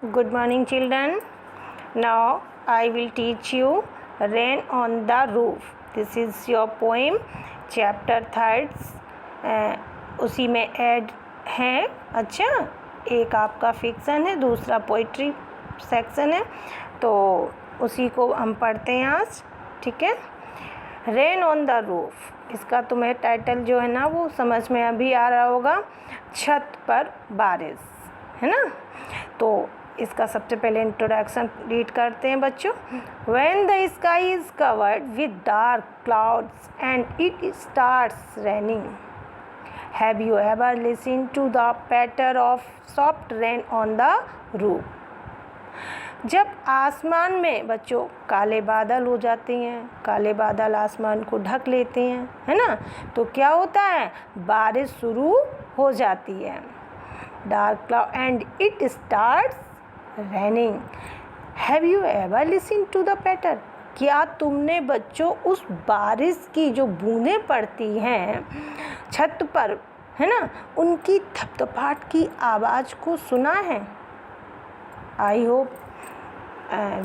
Good morning, children. Now I will teach you Rain on the Roof. This is your poem, chapter 3rd. उसी में add है. अच्छा, एक आपका fiction है, दूसरा पोइट्री सेक्शन है, तो उसी को हम पढ़ते हैं आज. ठीक है. रेन ऑन द रूफ, इसका तुम्हें टाइटल जो है ना वो समझ में अभी आ रहा होगा. छत पर बारिश, है ना. तो इसका सबसे पहले इंट्रोडक्शन रीड करते हैं बच्चों. When the sky is covered with dark clouds and it starts raining, have you ever listen to the patter of soft rain on the roof. जब आसमान में बच्चों काले बादल हो जाते हैं, काले बादल आसमान को ढक लेते हैं, है ना, तो क्या होता है, बारिश शुरू हो जाती है. Dark cloud and it starts raining, have you ever listen to the patter. क्या तुमने बच्चों उस बारिश की जो बूंदें पड़ती हैं छत पर, है ना, उनकी थपथपाहट की आवाज़ को सुना है. आई होप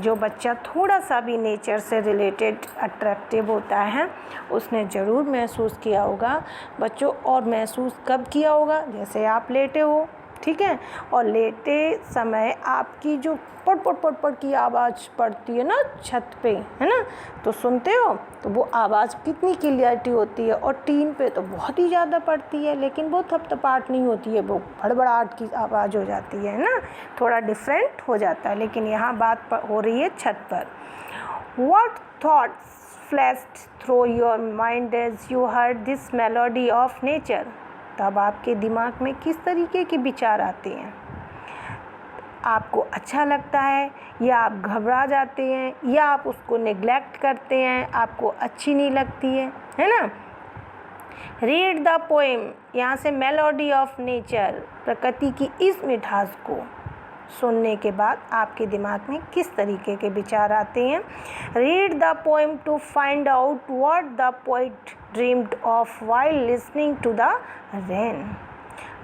जो बच्चा थोड़ा सा भी नेचर से रिलेटेड अट्रैक्टिव होता है उसने ज़रूर महसूस किया होगा बच्चों. और महसूस कब किया होगा, जैसे आप लेटे हो, ठीक है, और लेटे समय आपकी जो पट पट पट पट की आवाज़ पड़ती है ना छत पे, है ना, तो सुनते हो तो वो आवाज़ कितनी क्लियरिटी होती है. और टीन पे तो बहुत ही ज़्यादा पड़ती है, लेकिन वो थपथपाहट नहीं होती है, वो भड़बड़ाहट की आवाज़ हो जाती है ना, थोड़ा डिफरेंट हो जाता है. लेकिन यहाँ बात हो रही है छत पर. What thoughts flashed through your mind as you heard this melody of nature. तब आपके दिमाग में किस तरीके के विचार आते हैं. आपको अच्छा लगता है, या आप घबरा जाते हैं, या आप उसको नेग्लेक्ट करते हैं, आपको अच्छी नहीं लगती है ना. रीड द पोएम, यहाँ से मेलोडी ऑफ नेचर, प्रकृति की इस मिठास को सुनने के बाद आपके दिमाग में किस तरीके के विचार आते हैं. Read the poem to find out what the poet dreamed of while listening to the rain.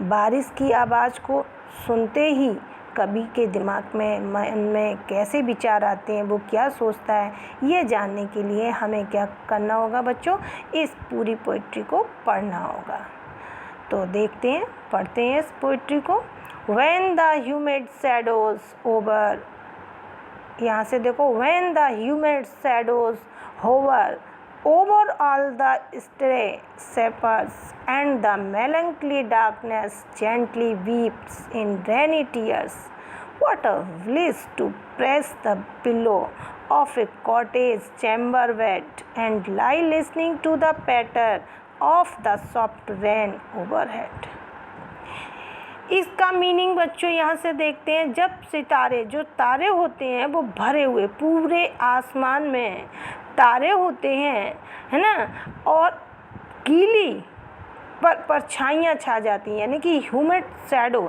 बारिश की आवाज़ को सुनते ही कवि के दिमाग में, मन में कैसे विचार आते हैं, वो क्या सोचता है, ये जानने के लिए हमें क्या करना होगा बच्चों, इस पूरी पोइट्री को पढ़ना होगा. तो देखते हैं, पढ़ते हैं इस पोइट्री को. When the humid shadows over, यहाँ से देखो, when the humid shadows hover over all the stray shepherds and the melancholy darkness gently weeps in rainy tears, what a bliss to press the pillow of a cottage chamber bed and lie listening to the patter of the soft rain overhead. इसका meaning बच्चों यहाँ से देखते हैं. जब सितारे, जो तारे होते हैं वो भरे हुए, पूरे आसमान में तारे होते हैं, है ना, और गीली परछाइयाँ छा जाती हैं, यानी कि ह्यूमिड शैडो,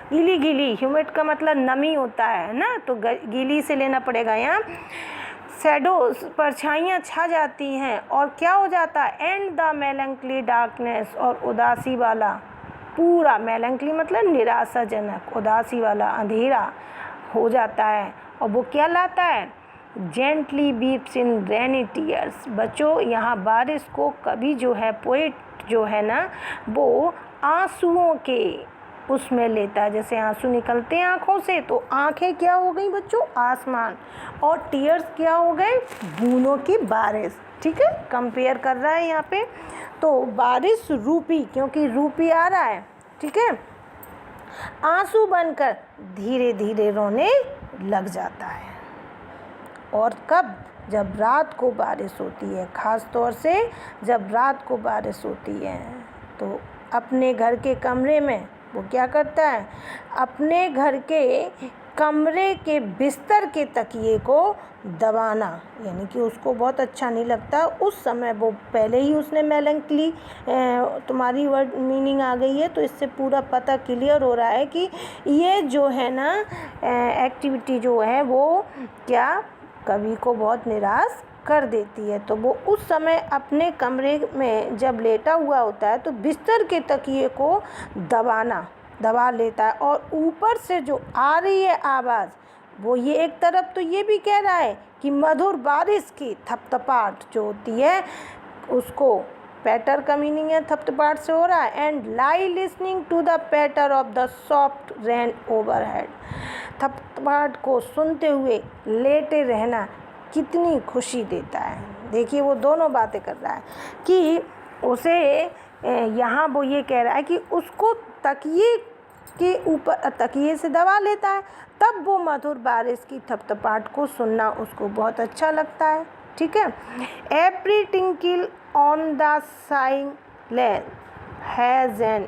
गीली गीली, ह्यूमिड का मतलब नमी होता है ना, तो गीली से लेना पड़ेगा यहाँ. शैडोज, परछाइयाँ छा जाती हैं, और क्या हो जाता है, एंड द मेलंकली डार्कनेस, और उदासी वाला पूरा, मेलंकली मतलब निराशाजनक, उदासी वाला अंधेरा हो जाता है. और वो क्या लाता है, जेंटली बीप्स इन रेनी टीयर्स. बच्चों यहाँ बारिश को कभी जो है पोइट जो है ना वो आंसुओं के उसमें लेता है. जैसे आंसू निकलते हैं आँखों से, तो आँखें क्या हो गई बच्चों, आसमान, और टीयर्स क्या हो गए, बूंदों की बारिश. ठीक है, कंपेयर कर रहा है यहाँ पे. तो बारिश रूपी, क्योंकि रूपी आ रहा है, ठीक है, आंसू बनकर धीरे धीरे रोने लग जाता है. और कब, जब रात को बारिश होती है, ख़ास तौर से जब रात को बारिश होती है, तो अपने घर के कमरे में वो क्या करता है, अपने घर के कमरे के बिस्तर के तकिए को दबाना, यानी कि उसको बहुत अच्छा नहीं लगता उस समय. वो पहले ही उसने मेलंकली, तुम्हारी वर्ड मीनिंग आ गई है, तो इससे पूरा पता क्लियर हो रहा है कि ये जो है ना एक्टिविटी जो है वो क्या कवि को बहुत निराश कर देती है. तो वो उस समय अपने कमरे में जब लेटा हुआ होता है तो बिस्तर के तकिए को दबाना, दबा लेता है, और ऊपर से जो आ रही है आवाज़ वो ये एक तरफ तो ये भी कह रहा है कि मधुर बारिश की थपथपाहट जो होती है उसको, पैटर का मीनिंग है थपथपाहट से हो रहा है, and lie listening to the patter of the soft rain overhead. थपथपाहट को सुनते हुए लेटे रहना कितनी खुशी देता है। देखिए वो दोनों बातें कर रहा है कि उसे यहाँ वो ये कह रहा है कि उसको तकिए के ऊपर तकिए से दबा लेता है, तब वो मधुर बारिश की थपथपाहट को सुनना उसको बहुत अच्छा लगता है। ठीक है। Every tinkle on the shingles has an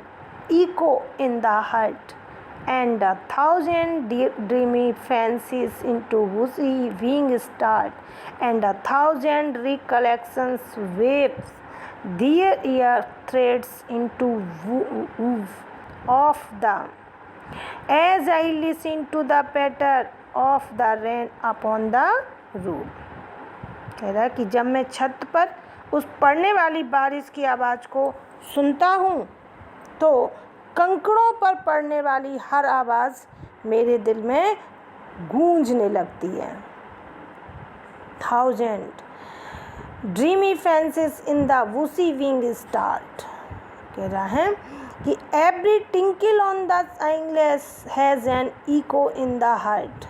echo in the heart and 1,000 dreamy fancies into woozy wing start and 1,000 recollections waves their ear threads into woof of them as I listen to the patter of the rain upon the roof। कह रहा है कि जब मैं छत पर उस पड़ने वाली बारिश की आवाज़ को सुनता हूँ तो कंकड़ों पर पड़ने वाली हर आवाज़ मेरे दिल में गूंजने लगती है। 1,000 dreamy fancies into busy being start. कह रहा है कि every tinkle on the shingles has an echo in the heart,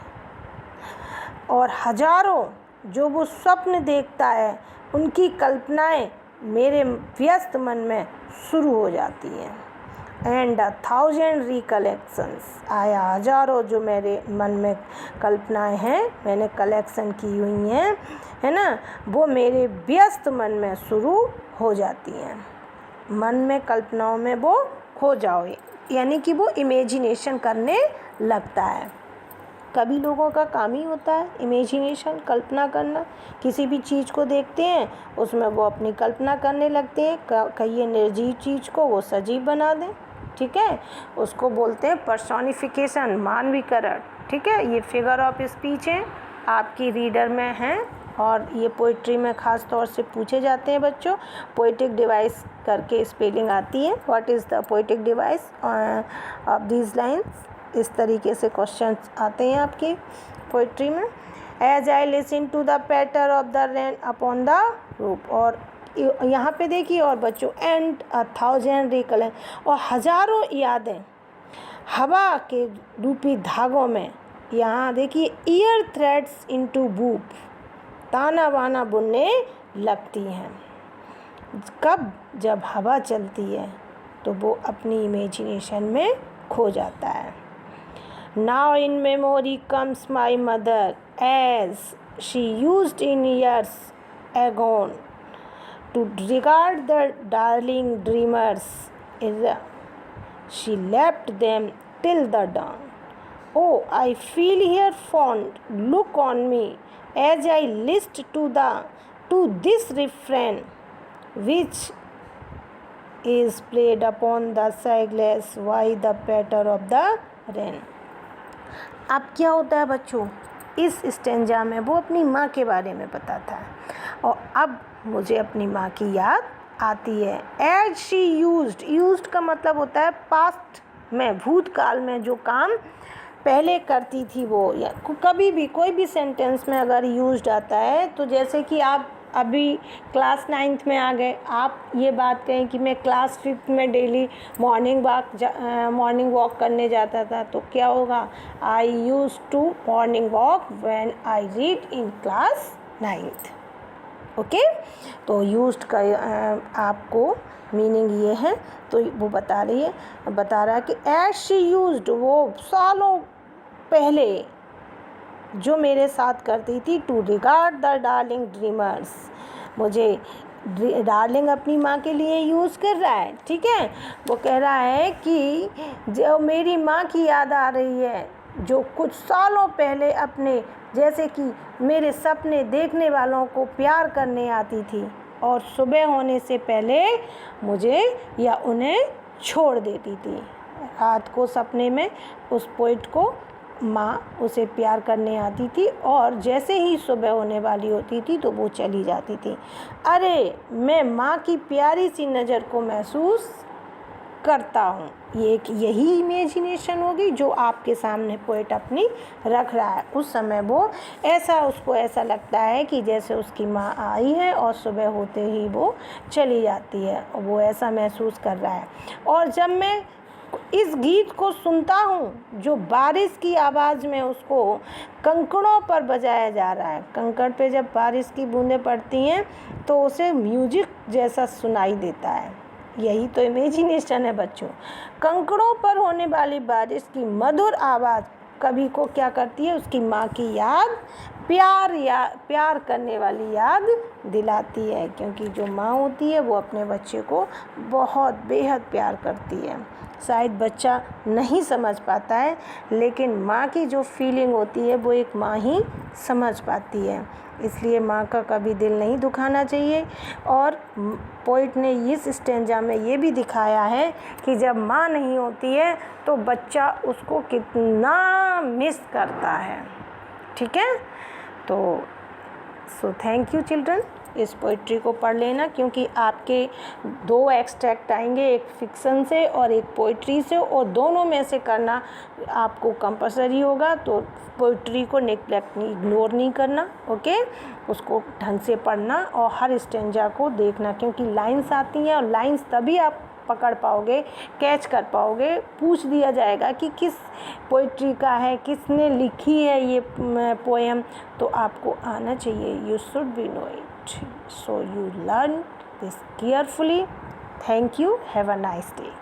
और हजारों जो वो स्वप्न देखता है उनकी कल्पनाएं मेरे व्यस्त मन में शुरू हो जाती हैं। एंड 1,000 रिकलेक्शंस, आया हजारों जो मेरे मन में कल्पनाएं हैं, मैंने कलेक्शन की हुई हैं, है ना, वो मेरे व्यस्त मन में शुरू हो जाती हैं। मन में कल्पनाओं में वो खो जाओ, यानी कि वो इमेजिनेशन करने लगता है। कभी लोगों का काम ही होता है इमेजिनेशन, कल्पना करना। किसी भी चीज़ को देखते हैं उसमें वो अपनी कल्पना करने लगते हैं, कहीं निर्जीव चीज़ को वो सजीव बना दें। ठीक है, उसको बोलते हैं पर्सोनिफिकेशन, मानवीकरण। ठीक है, ये फिगर ऑफ स्पीच है, आपकी रीडर में हैं, और ये पोइट्री में ख़ास तौर से पूछे जाते हैं बच्चों। पोइटिक डिवाइस करके स्पेलिंग आती है, what is the poetic device of these lines, इस तरीके से क्वेश्चंस आते हैं आपकी पोइट्री में। As I listen to the patter of the rain upon the roof, और यहाँ पे देखिए और बच्चों, एंड 1,000 रिकलेक्शन, और हज़ारों यादें हवा के रूपी धागों में, यहाँ देखिए ईयर थ्रेड्स इनटू वूफ, ताना बाना बुनने लगती हैं। कब? जब हवा चलती है तो वो अपनी इमेजिनेशन में खो जाता है। Now in memory comes my mother as she used in years agone to regard the darling dreamers. She left them till the dawn. Oh, I feel her fond look on me as I list to this refrain, which is played upon the silence by the patter of the rain. अब क्या होता है बच्चों, इस stanza में वो अपनी माँ के बारे में बताता है, और अब मुझे अपनी माँ की याद आती है। एज शी यूज्ड का मतलब होता है पास्ट में, भूतकाल में जो काम पहले करती थी वो, या कभी भी कोई भी सेंटेंस में अगर यूज्ड आता है, तो जैसे कि आप अभी क्लास 9th में आ गए, आप ये बात कहें कि मैं क्लास 5th में डेली मॉर्निंग वॉक करने जाता था, तो क्या होगा, I use to morning walk when I read in class 9th। Okay, तो यूज्ड का आपको मीनिंग ये है, तो वो बता रहा है कि एज शी यूज्ड, वो सालों पहले जो मेरे साथ करती थी, to regard the darling dreamers, मुझे डार्लिंग अपनी माँ के लिए यूज़ कर रहा है। ठीक है, वो कह रहा है कि जो मेरी माँ की याद आ रही है, जो कुछ सालों पहले अपने, जैसे कि मेरे सपने देखने वालों को प्यार करने आती थी और सुबह होने से पहले मुझे या उन्हें छोड़ देती थी। रात को सपने में उस पोइट को माँ उसे प्यार करने आती थी, और जैसे ही सुबह होने वाली होती थी तो वो चली जाती थी। अरे मैं माँ की प्यारी सी नज़र को महसूस करता हूँ। ये एक यही इमेजिनेशन होगी जो आपके सामने पोएट अपनी रख रहा है। उस समय वो उसको ऐसा लगता है कि जैसे उसकी माँ आई है और सुबह होते ही वो चली जाती है, वो ऐसा महसूस कर रहा है। और जब मैं इस गीत को सुनता हूँ जो बारिश की आवाज़ में उसको कंकड़ों पर बजाया जा रहा है, कंकड़ पे जब बारिश की बूंदें पड़ती हैं तो उसे म्यूजिक जैसा सुनाई देता है। यही तो इमेजिनेशन है बच्चों। कंकड़ों पर होने वाली बारिश की मधुर आवाज़ कभी को क्या करती है, उसकी माँ की याद, प्यार करने वाली याद दिलाती है, क्योंकि जो माँ होती है वो अपने बच्चे को बहुत बेहद प्यार करती है। शायद बच्चा नहीं समझ पाता है, लेकिन माँ की जो फीलिंग होती है वो एक माँ ही समझ पाती है। इसलिए माँ का कभी दिल नहीं दुखाना चाहिए। और पोइट ने इस स्टेंजा में ये भी दिखाया है कि जब माँ नहीं होती है तो बच्चा उसको कितना मिस करता है। ठीक है, तो थैंक यू चिल्ड्रन। इस पोइट्री को पढ़ लेना, क्योंकि आपके 2 एक्सट्रैक्ट आएंगे, एक फिक्सन से और एक पोइट्री से, और दोनों में से करना आपको कंपलसरी होगा। तो पोइट्री को इग्नोर नहीं करना, ओके, उसको ढंग से पढ़ना और हर स्टेंजा को देखना, क्योंकि लाइंस आती हैं और लाइंस तभी आप पकड़ पाओगे, कैच कर पाओगे। पूछ दिया जाएगा कि किस पोइट्री का है, किसने लिखी है ये पोएम, तो आपको आना चाहिए। You should be know it, so you learn this carefully. Thank you. Have a nice day.